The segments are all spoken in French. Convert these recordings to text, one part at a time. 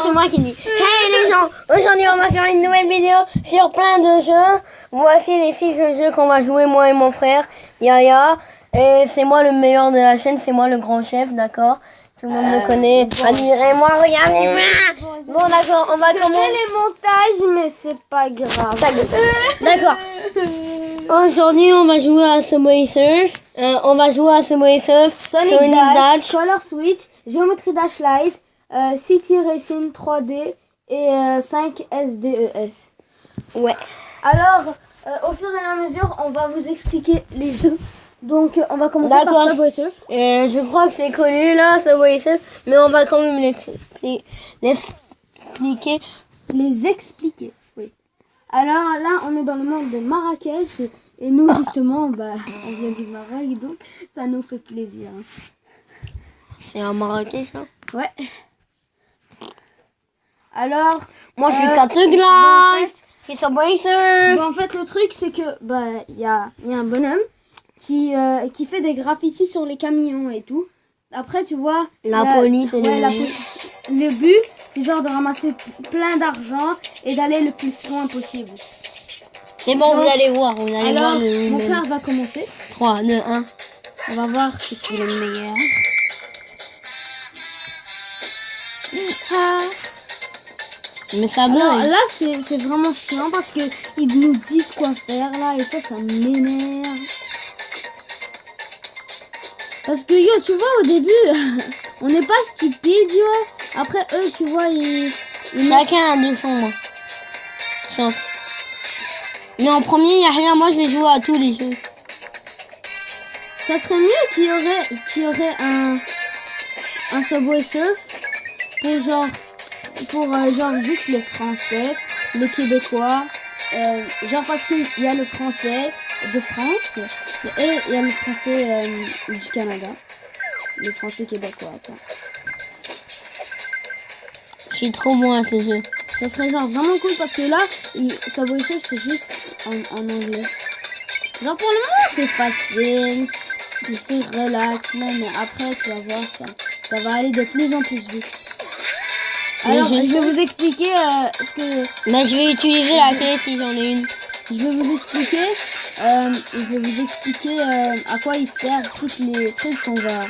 c'est moi qui dis. Hey les gens, aujourd'hui on va faire une nouvelle vidéo sur plein de jeux. Voici les 6 jeux qu'on va jouer moi et mon frère Yaya. Et c'est moi le meilleur de la chaîne, c'est moi le grand chef, d'accord? Tout le monde me connaît. Admirez-moi, regardez-moi. Bon d'accord, on va commencer. Je fais les montages, mais c'est pas grave. D'accord. Aujourd'hui on va jouer à Subway Surf. Sonic Dash, Color Switch, Geometry Dash Lite, City Racing 3D et 5 SDES. Ouais. Alors, au fur et à mesure, on va vous expliquer les jeux. Donc, on va commencer par Subway Surf. Je crois que c'est connu là, Subway Surf, mais on va quand même Les expliquer, oui. Alors là, on est dans le monde de Marrakech. Et nous, justement, on vient du Maroc, donc ça nous fait plaisir. C'est un Marrakech, ça? Ouais. Alors... Moi, je suis Categlace. Je suis Subway Surf. En fait, le truc, c'est que y a un bonhomme qui fait des graffitis sur les camions et tout. Après, tu vois... La police et le but, c'est genre de ramasser plein d'argent et d'aller le plus loin possible. C'est bon, vous allez voir. Alors, mon frère va commencer. 3, 2, 1. On va voir ce qui est le meilleur. Mais ça Alors là, c'est vraiment chiant parce que ils nous disent quoi faire là et ça m'énerve. Parce que yo, tu vois, au début, on n'est pas stupide, yo. Après eux, tu vois, ils chacun a 2 fonds. Chance. Mais en premier, il n'y a rien. Moi, je vais jouer à tous les jeux. Ça serait mieux qu'il y aurait un Subway Surf pour genre juste le français, le québécois. Genre parce qu'il y a le français de France et il y a le français du Canada. Le français québécois, quoi. Je suis trop bon à ce jeu. Ça serait genre vraiment cool parce que là, Subway Surf c'est juste en anglais. Genre pour le moment c'est facile, c'est relax, mais après tu vas voir ça va aller de plus en plus vite. Alors je vais vous expliquer ce que... Mais je vais utiliser la clé si j'en ai une. Je vais vous expliquer à quoi ils servent tous les trucs qu'on va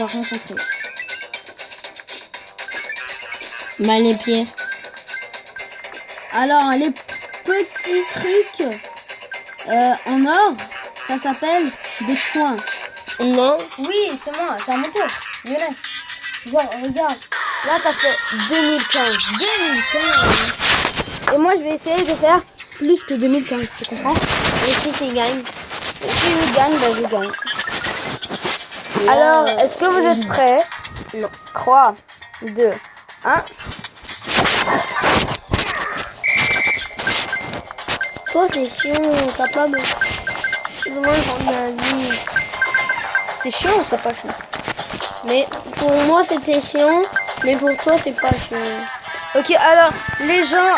rencontrer. Les pièces. Alors, les petits trucs en or, ça s'appelle des coins. Non. Oui, c'est moi, c'est à mon tour. Younes. Genre, regarde, là, t'as fait 2015. Et moi, je vais essayer de faire plus que 2015, tu comprends? Et si tu gagnes? Si je gagne, je gagne. Alors, est-ce que vous êtes prêts? Non. 3, 2, 1. Toi, c'est chiant, capable. C'est chiant ou c'est pas chiant? Mais pour moi, c'était chiant, mais pour toi, c'est pas chiant. Ok, alors, les gens,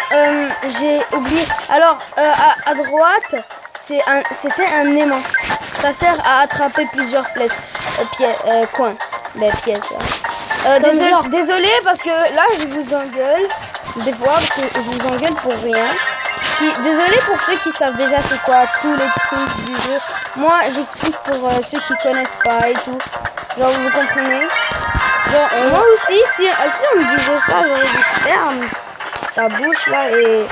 j'ai oublié. Alors, à droite, c'était un aimant. Ça sert à attraper plusieurs coins. Pièces. Désolé parce que là, je vous engueule. Des fois, parce que je vous engueule pour rien. Désolé pour ceux qui savent déjà c'est quoi tous les trucs du jeu. Moi, j'explique pour ceux qui connaissent pas et tout. Genre, vous comprenez? Genre, moi aussi, si on me disait ça, j'aurais dit ferme ta bouche là et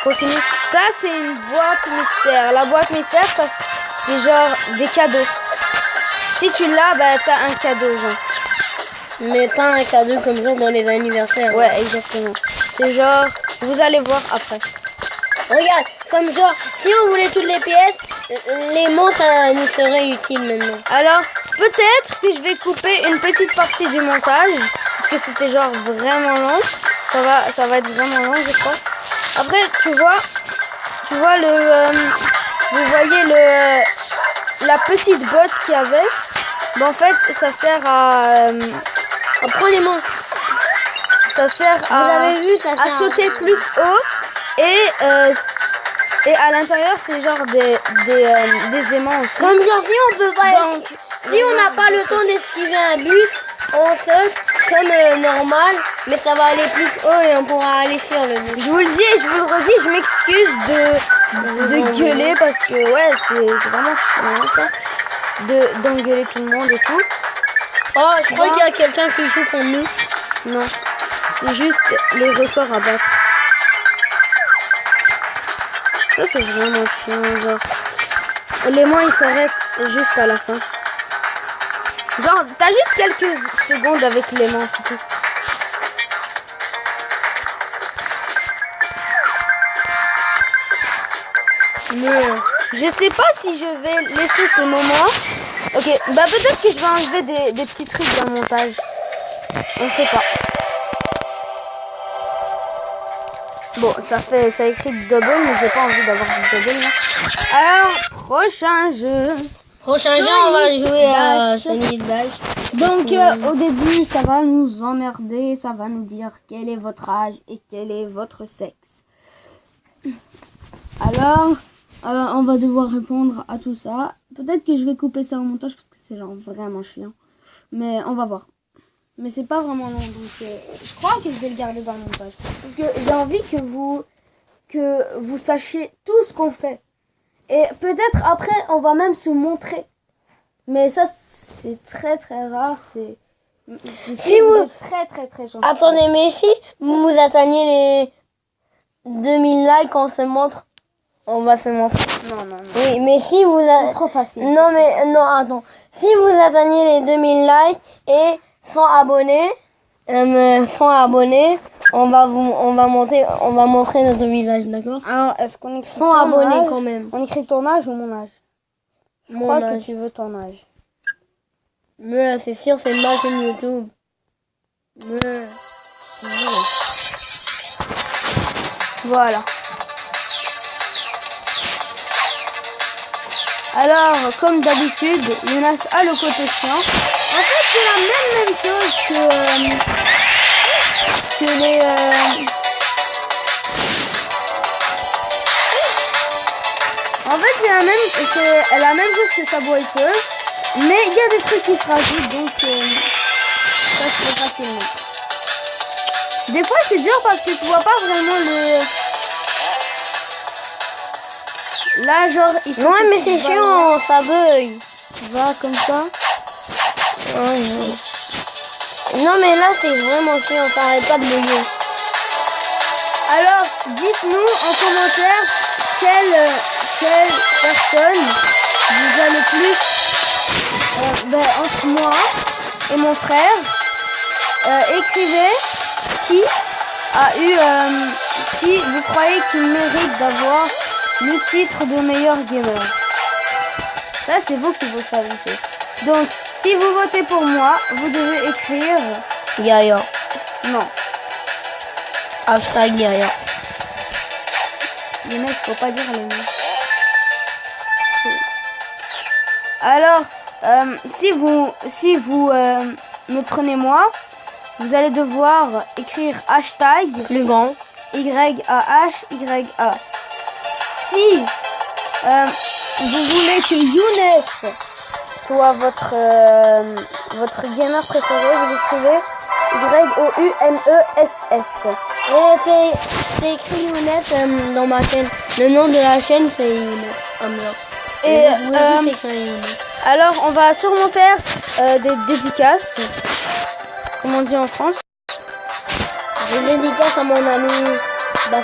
continue. Ça, c'est une boîte mystère. La boîte mystère, ça, c'est genre des cadeaux. Si tu l'as, t'as un cadeau, genre. Mais pas un cadeau comme genre dans les anniversaires. Ouais, exactement. C'est genre, vous allez voir après. Regarde, comme genre, si on voulait toutes les pièces, l'aimant, ça nous serait utile maintenant. Alors, peut-être que je vais couper une petite partie du montage, parce que c'était genre vraiment long. Ça va être vraiment long, je crois. Après, tu vois vous voyez la petite botte qu'il y avait. En fait, ça sert à Prenez-moi. Ça sert à sauter plus haut et à l'intérieur c'est genre des aimants aussi. Comme genre si on peut pas si on n'a pas le temps d'esquiver un bus, on saute comme normal, mais ça va aller plus haut et on pourra aller sur le mur. Je vous le dis et je vous le redis, je m'excuse de gueuler parce que ouais, c'est vraiment chiant ça. D'engueuler tout le monde et tout. Oh, je crois qu'il y a quelqu'un qui joue contre nous. Non, c'est juste les records à battre. Ça c'est vraiment chiant, genre. L'élément il s'arrête juste à la fin. Genre, t'as juste quelques secondes avec l'élément, c'est tout. Mais je sais pas si je vais laisser ce moment. Ok, bah peut-être que je vais enlever des petits trucs dans le montage. On sait pas. Bon, ça écrit double, mais j'ai pas envie d'avoir du double là. Alors, prochain jeu. Prochain jeu, on va jouer à Sonic Dash. Donc, au début, ça va nous emmerder, ça va nous dire quel est votre âge et quel est votre sexe. Alors, on va devoir répondre à tout ça. Peut-être que je vais couper ça au montage parce que c'est genre vraiment chiant. Mais on va voir. Mais c'est pas vraiment long, donc je crois que je vais le garder dans le montage. Parce que j'ai envie que vous sachiez tout ce qu'on fait. Et peut-être après, on va même se montrer. Mais ça, c'est très très rare. C'est très gentil. Attendez, mais si vous atteignez les 2000 likes, on se montre. On va se montrer. Non. Oui, mais si vous... C'est trop facile. Non, attends. Si vous atteignez les 2000 likes et 100 abonnés, on va montrer notre visage, d'accord? Alors, est-ce qu'on écrit 100 abonnés quand même. On écrit ton âge ou mon âge? Je crois que tu veux ton âge. Mais c'est sûr, c'est ma chaîne YouTube. Mais... Voilà. Alors, comme d'habitude, Younas a le côté chiant. En fait, c'est la même chose que les... En fait, c'est la même chose que sa voiceuse, mais il y a des trucs qui se rajoutent, donc ça se fait facilement. Des fois, c'est dur parce que tu vois pas vraiment le... Là, genre, il faut... Ouais, mais c'est chiant, ça bug. Va comme ça. Ouais. Non, mais là, c'est vraiment chiant, ça arrête pas de bugger. Alors, dites-nous en commentaire quelle personne vous a le plus entre moi et mon frère. Écrivez qui vous croyez qu'il mérite d'avoir le titre de meilleur gamer. Ça, c'est vous qui vous choisissez. Donc, si vous votez pour moi, vous devez écrire... Yaya. Non. Hashtag Yaya. Les mecs, faut pas dire les mots. Alors, si vous me prenez moi, vous allez devoir écrire hashtag Plus grand. YAHYA. Si vous voulez que Younes soit votre gamer préféré, vous écrivez YOUNESS. Et c'est écrit Younes dans ma chaîne. Le nom de la chaîne, c'est Younes. Et alors, on va sûrement faire des dédicaces. Comme on dit en France. Des dédicaces à mon ami. Non.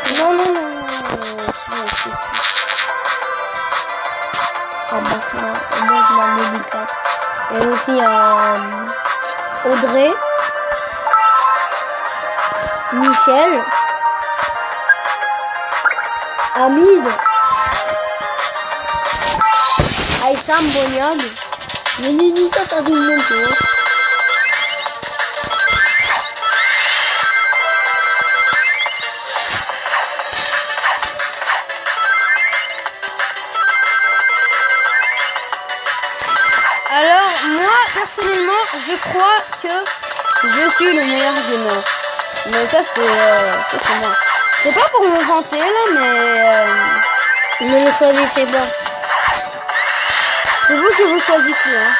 Et aussi à Audrey, Michel, Hamid, Aïssam Bonyag. Je dis ça à tout le monde, tu vois. Alors, moi, personnellement, je crois que je suis le meilleur gamer. Mais ça, c'est moi. C'est pas pour me vanter, là, mais... Ne le choisissez pas. c'est vous qui vous choisissez, hein.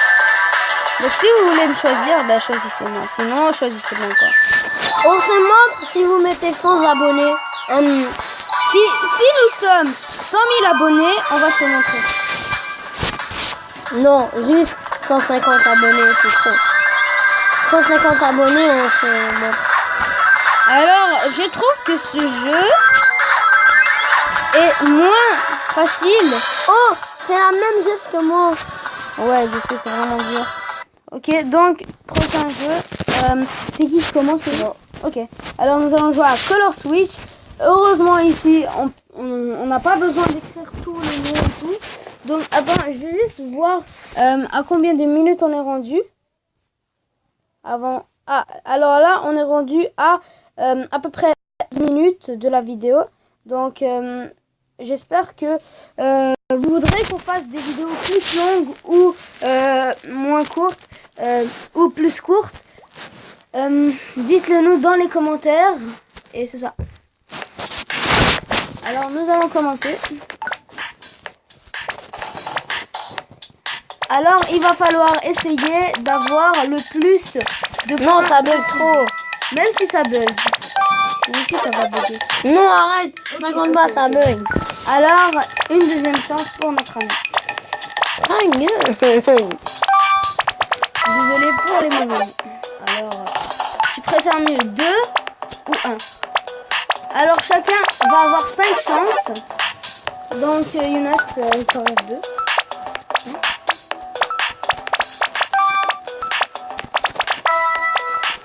Donc si vous voulez me choisir, ben choisissez-moi. Sinon, choisissez-moi quoi. On se montre si vous mettez 100 abonnés. Si nous sommes 100 000 abonnés, on va se montrer. Non, juste 150 abonnés, c'est trop. 150 abonnés, on se montre. Alors, je trouve que ce jeu est moins facile. Oh, c'est la même geste que moi. Ouais, je sais, c'est vraiment dur. Ok, donc, prochain jeu. C'est qui qui commence? Ok, alors nous allons jouer à Color Switch. Heureusement ici, on n'a pas besoin d'écrire tous les mots et tout. Donc, attends, je vais juste voir à combien de minutes on est rendu. Avant. Ah, alors là, on est rendu à peu près 10 minutes de la vidéo. Donc, j'espère que vous voudrez qu'on fasse des vidéos plus longues ou moins courtes ou plus courtes. Dites-le nous dans les commentaires. Et c'est ça. Alors, nous allons commencer. Alors, il va falloir essayer d'avoir le plus de Non, points ça bug possible. trop. Même si ça bug. Même si ça va bugger. Non, arrête. 50 pas, ça bug. Alors, une deuxième chance pour notre ami. Ah, mieux. Désolé pour les moments. Alors, tu préfères mieux 2 ou 1? Alors, chacun va avoir 5 chances. Donc, Younes, il t'en reste 2.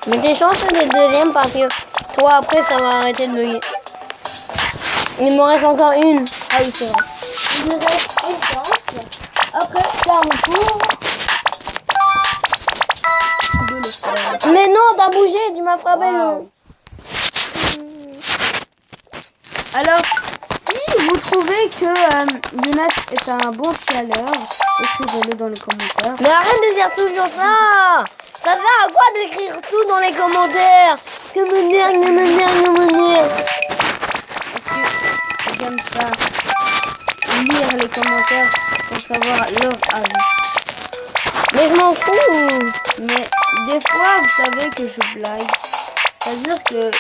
Mais tes chances de deuxième parce que toi après ça va arrêter de bugger. Il me reste encore une. Ah oui, c'est vrai. Il me reste une chance. Après, c'est à mon tour de le faire. Mais non, t'as bougé, tu m'as frappé. Wow. Alors, si vous trouvez que Younes est un bon chialeur, écrivez-le dans les commentaires. Mais arrête de dire toujours ça. Ça sert à quoi d'écrire tout dans les commentaires? Que me nerve, que me nerve, que me nerve. Parce que j'aime ça, lire les commentaires pour savoir leur avis. Mais je m'en fous. Mais des fois, vous savez que je blague. C'est-à-dire que,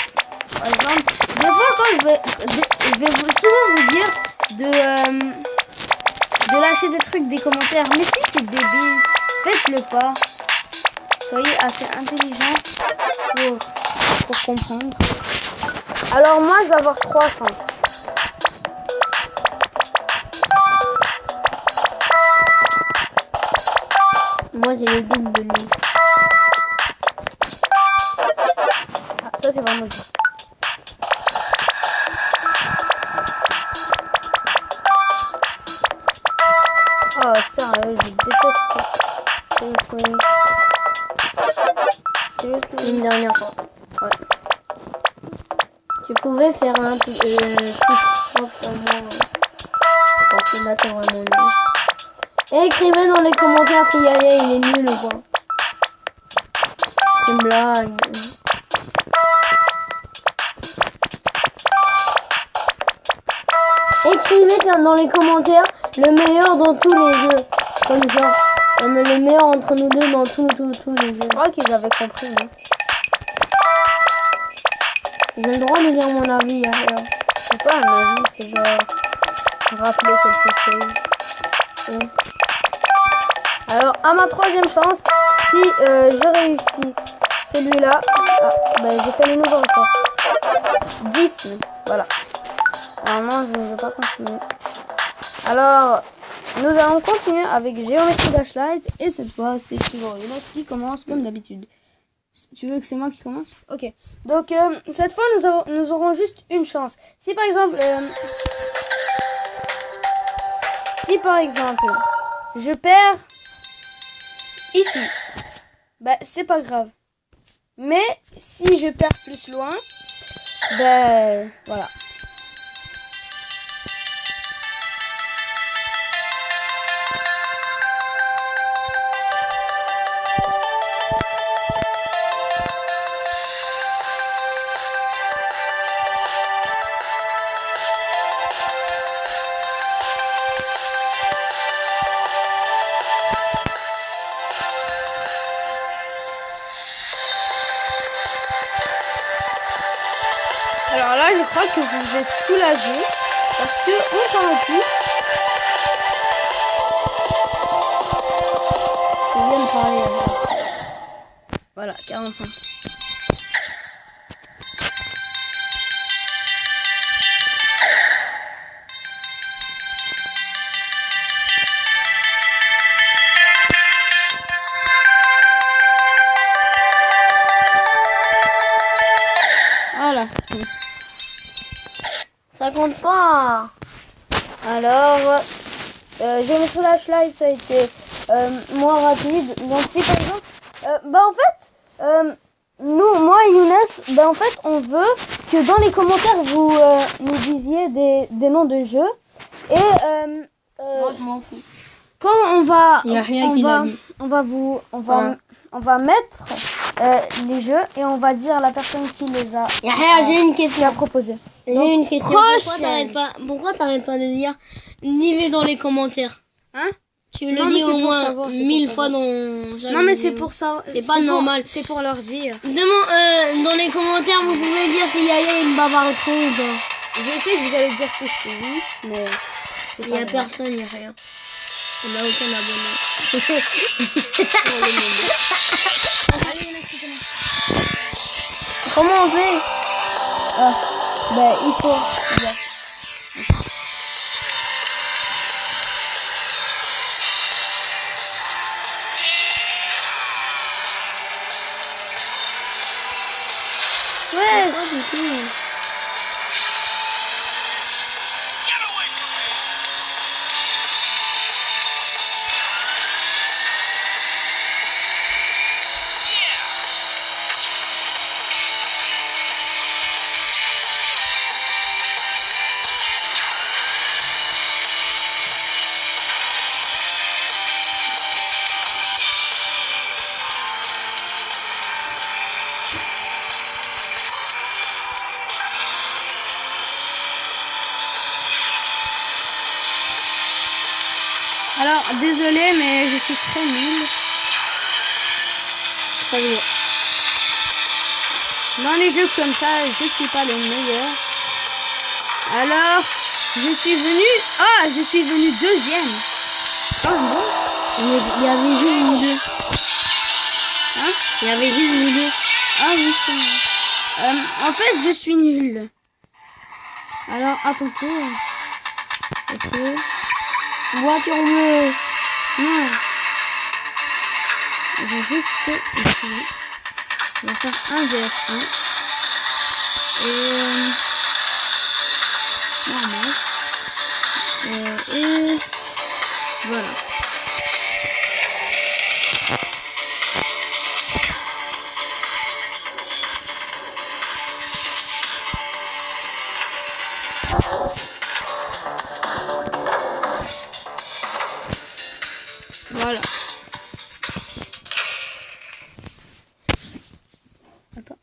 par exemple, des fois quand je vais souvent vous dire de lâcher des trucs, des commentaires. Mais si c'est débile, faites-le pas. Soyez assez intelligent pour comprendre. Alors moi, je vais avoir 3 chances. Moi j'ai le double de lui. Ah, ça c'est vraiment dur. Oh sérieux, je déteste. Seriously. Une dernière fois. Ouais. Tu pouvais faire un plus chance pour moi. Parce que là t'es vraiment nul. Et écrivez dans les commentaires si Yaya il est nul ou pas. C'est une blague. Écrivez dans les commentaires le meilleur dans tous les jeux. Comme genre, le meilleur entre nous deux dans tous les jeux. Je crois qu'ils avaient compris. Hein. J'ai le droit de dire mon avis, Yaya. C'est pas un avis, c'est genre rappeler quelque chose. Oui. Alors, à ma 3e chance, si je réussis celui-là, ben, j'ai fait le nouveau record. 10, voilà. Alors non, je ne vais pas continuer. Alors, nous allons continuer avec Géométrie Flashlight et cette fois, c'est toujours Younes qui commence comme d'habitude. Tu veux que c'est moi qui commence? Ok. Donc, cette fois, nous aurons juste une chance. Si par exemple, je perds ici, bah c'est pas grave. Mais si je perds plus loin, ben voilà. Alors là, je crois que vous êtes soulagés parce que on parle plus. Je viens de parler. Voilà, 45. Voilà. Ça compte pas. Alors, j'ai montré la slide, ça a été moins rapide. Donc si par exemple, en fait, nous, moi et Younes, en fait, on veut que dans les commentaires vous nous disiez des noms de jeux et Moi, je m'en fous. quand on va, Il y a rien qui l'a dit. on va mettre les jeux et on va dire à la personne qui les a, Yahya, j'ai une qui question. a proposé. J'ai Donc, une question. prochaine. Pourquoi t'arrêtes pas de dire livez dans les commentaires? Hein? Tu le Non, mais dis c'est au pour moins savoir, c'est pour 1000 savoir. fois dans chaque Non mais c'est vidéo. pour ça. C'est pas normal. C'est pour leur dire. Dans les commentaires, vous pouvez dire si Yahya il bavarde trop ou pas. Je sais que vous allez dire tous oui, mais c'est Il pas y a grave. personne, il y a rien. On n'a aucun abonné. Allez, Younes, tu commences. Comment on fait? Il faut. Bien. Ouais. Alors, désolé, mais je suis très nulle. Ça y est. Dans les jeux comme ça, je suis pas le meilleur. Alors, je suis venu deuxième. C'est quand même bon. Il y avait juste vous deux. Hein? Il y avait juste vous deux. Ah oui, c'est vrai. En fait, je suis nul. Alors, à ton tour. Ok. Voiture bleue. Non. On va juste essayer. On va faire un vs1. Et... normal. Et... voilà. Voilà. Attends.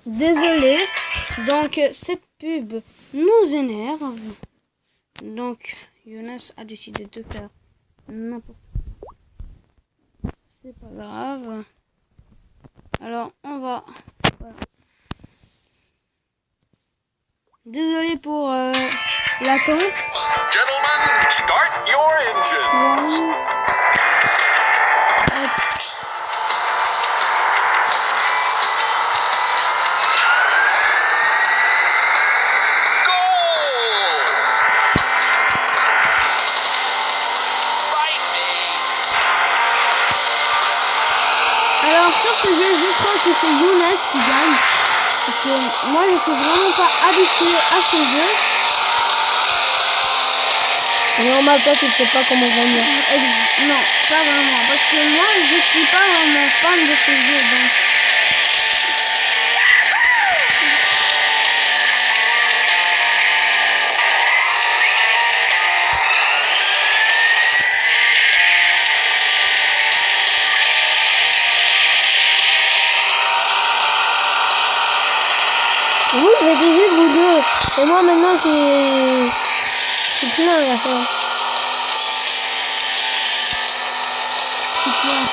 Désolé. Donc, cette pub nous énerve. Donc, Younes a décidé de faire n'importe quoi. C'est pas grave. Alors, on va... voilà. Désolé pour l'attente. Gentlemen, start your engine. Alors sur ce jeu, je crois que c'est Younes qui gagne. Parce que moi, je suis vraiment pas habitué à ce jeu. Normal, toi, tu ne sais pas comment gagner. Non, pas vraiment. Parce que moi, je suis pas vraiment fan de ce jeu. Donc... Vous, j'étais juste vous deux. Et moi, maintenant, je suis plein à la fin.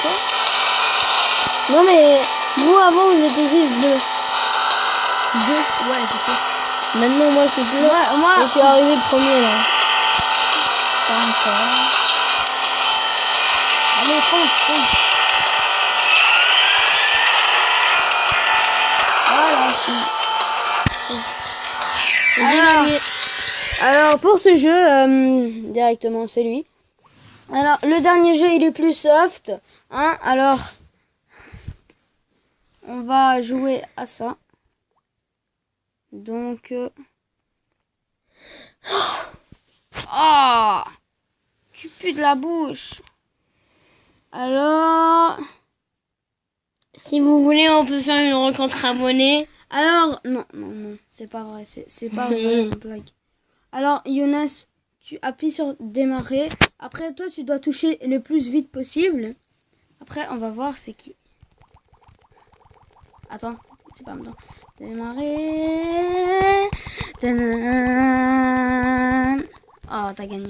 quoi? Non mais vous avant vous étiez juste deux. Deux. Ouais, je sais. Maintenant moi je suis plus. Moi, Je suis arrivé premier là. pas encore. Allez, fonce. Voilà. Alors pour ce jeu, directement c'est lui. Alors le dernier jeu il est plus soft, hein. Alors on va jouer à ça. Donc ah, tu pues de la bouche. Alors Si vous voulez on peut faire une rencontre abonnée. Alors, non, c'est pas vrai, c'est pas vrai, une blague. Alors, Younes, tu appuies sur démarrer. Après, toi, tu dois toucher le plus vite possible. Après, on va voir c'est qui. Attends, c'est pas maintenant. Démarrer. Oh, t'as gagné.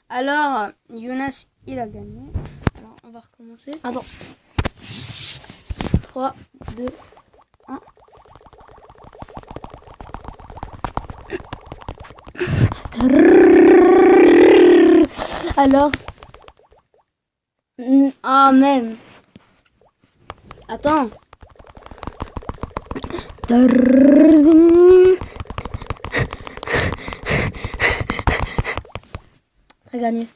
Alors, Younes, il a gagné. Alors, on va recommencer. Attends. 3, 2, 1. Alors. Ah, même. Attends. T'as gagné.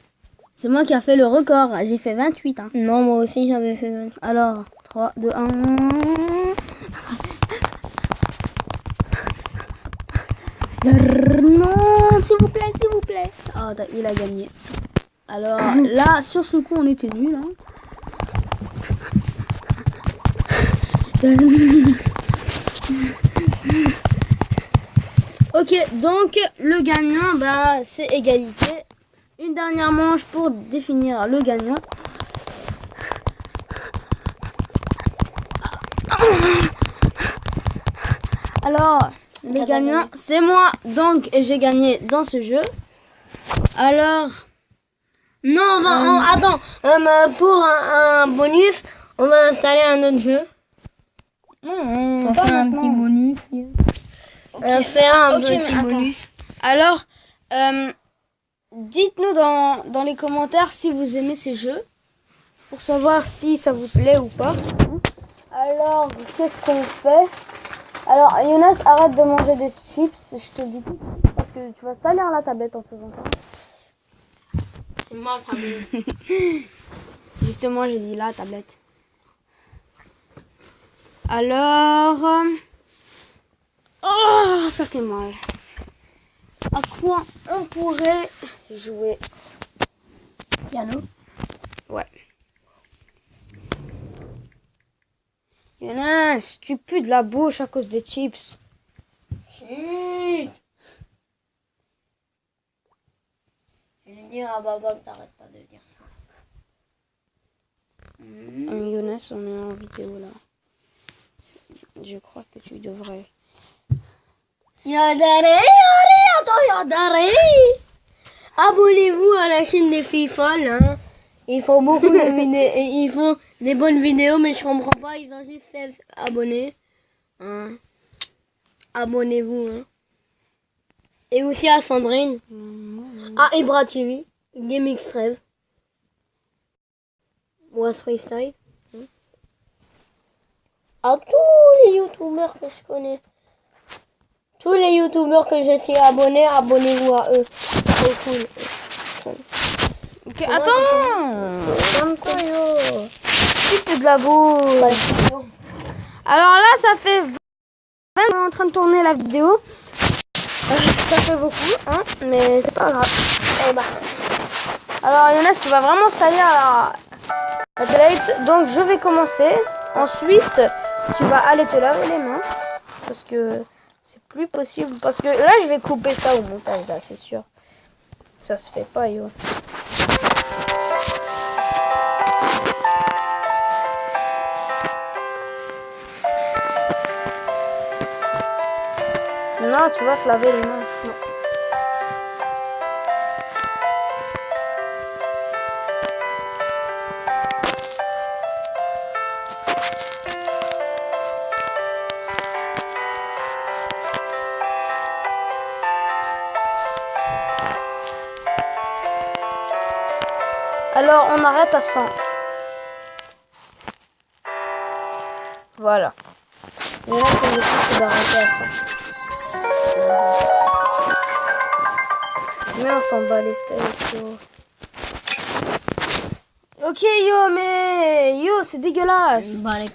C'est moi qui a fait le record. J'ai fait 28. Hein. Non moi aussi j'avais fait 20. Alors, 3, 2, 1. Non, s'il vous plaît, s'il vous plaît. Oh, il a gagné. Alors, là, sur ce coup, on était nuls. Hein. Ok, donc, le gagnant, bah, c'est égalité. Une dernière manche pour définir le gagnant. Alors, le gagnant, c'est moi. Donc, j'ai gagné dans ce jeu. Alors, Non attends. Pour un bonus on va installer un autre jeu. on va faire un petit bonus. On va faire un Ok, mais petit attends. bonus. Alors, dites-nous dans les commentaires si vous aimez ces jeux. Pour savoir si ça vous plaît ou pas. Alors, qu'est-ce qu'on fait? Alors, Younes, arrête de manger des chips, je te le dis tout. Parce que tu vas salir la tablette en faisant ça. Moi, ça me- Justement, j'ai dit la tablette. Alors... Oh, ça fait mal. À quoi on pourrait jouer? Piano. Ouais. Younes, tu pues de la bouche à cause des chips. Chut. Je vais dire à Baba que t'arrêtes pas de dire ça. Younes, on est en vidéo là. Je crois que tu devrais. Yadare. Abonnez-vous à la chaîne des filles folles. Hein. Ils font beaucoup de vidéos. Ils font des bonnes vidéos, mais je comprends pas. Ils ont juste 16 abonnés. Hein. Abonnez-vous. Hein. Et aussi à Sandrine. À Ibra TV. GameX13. Was Freestyle. Hein. À tous les youtubeurs que je connais. Tous les youtubeurs que je suis abonné, abonnez-vous à eux. C'est cool. Ok, attends. Comme yo. Tu pues de la bouche. Alors là, ça fait 20 on est en train de tourner la vidéo. Ça fait beaucoup, hein, mais c'est pas grave. Eh bah. Alors Younes, tu vas vraiment salir la tablette. Donc je vais commencer. Ensuite, tu vas aller te laver les mains. Parce que c'est plus possible. Parce que là, je vais couper ça au montage, là, c'est sûr. Ça se fait pas, yo. Non, tu vas te laver les mains. Non. Alors, on arrête à 100. Voilà. Et là, c'est le truc d'arrêter à 100. Mais on s'en bat les steaks, yo. Ok, yo, mais... Yo, c'est dégueulasse. Bah, les-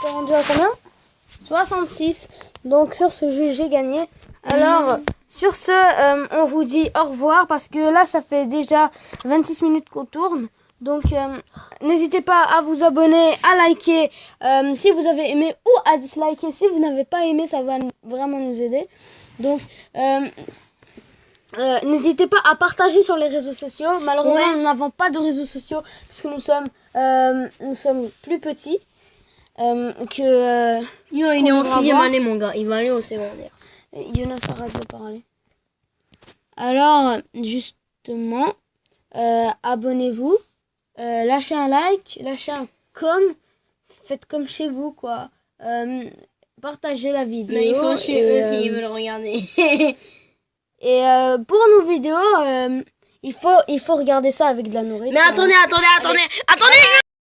T'es rendu à combien? 66. Donc sur ce jeu, j'ai gagné. Alors, sur ce, on vous dit au revoir parce que là, ça fait déjà 26 minutes qu'on tourne. Donc, n'hésitez pas à vous abonner, à liker si vous avez aimé ou à disliker si vous n'avez pas aimé. Ça va vraiment nous aider. Donc, n'hésitez pas à partager sur les réseaux sociaux. Malheureusement, Ouais. nous n'avons pas de réseaux sociaux puisque nous sommes plus petits que... Yo, il est en Qu'on va 6e voir. année, mon gars. Il va aller au secondaire. Yona s'arrête de parler. Alors, justement, abonnez-vous, lâchez un like, lâchez un faites comme chez vous, quoi. Partagez la vidéo. Mais ils sont chez et, eux s'ils veulent regarder. et pour nos vidéos, il faut regarder ça avec de la nourriture. Mais attendez, attendez, attendez. Attendez,